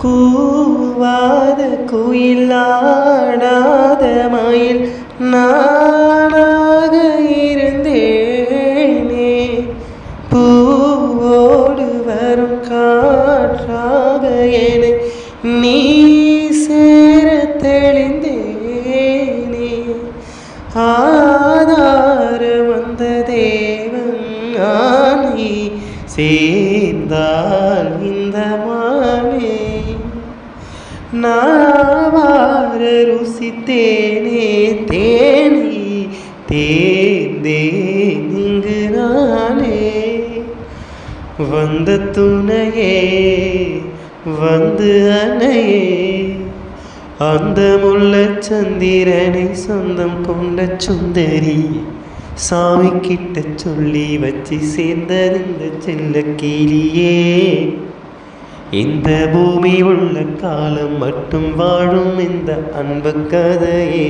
கூவாத குயிலாடாத மயில் நானாக இருந்தேனே. பூவோடு வரும் காற்றாக என நீ சேர தெளிந்தேனே. ஆதார வந்த தேவன் நீ சேர்ந்தால் இந்த மானே. நாவார ருசித்தேனே தேனி தேர்ந்தேன் இங்கு நானே. வந்த துணையே வந்து அணையே, அந்த முல்லைச் சந்திரனை சொந்தம் கொண்ட சுந்தரி. சாமி கிட்ட சொல்லி வச்சு சேர்ந்தது இந்த செல்ல கிளியே. இந்த பூமி உள்ள காலம் மட்டும் வாழும் இந்த அன்பு கதையே.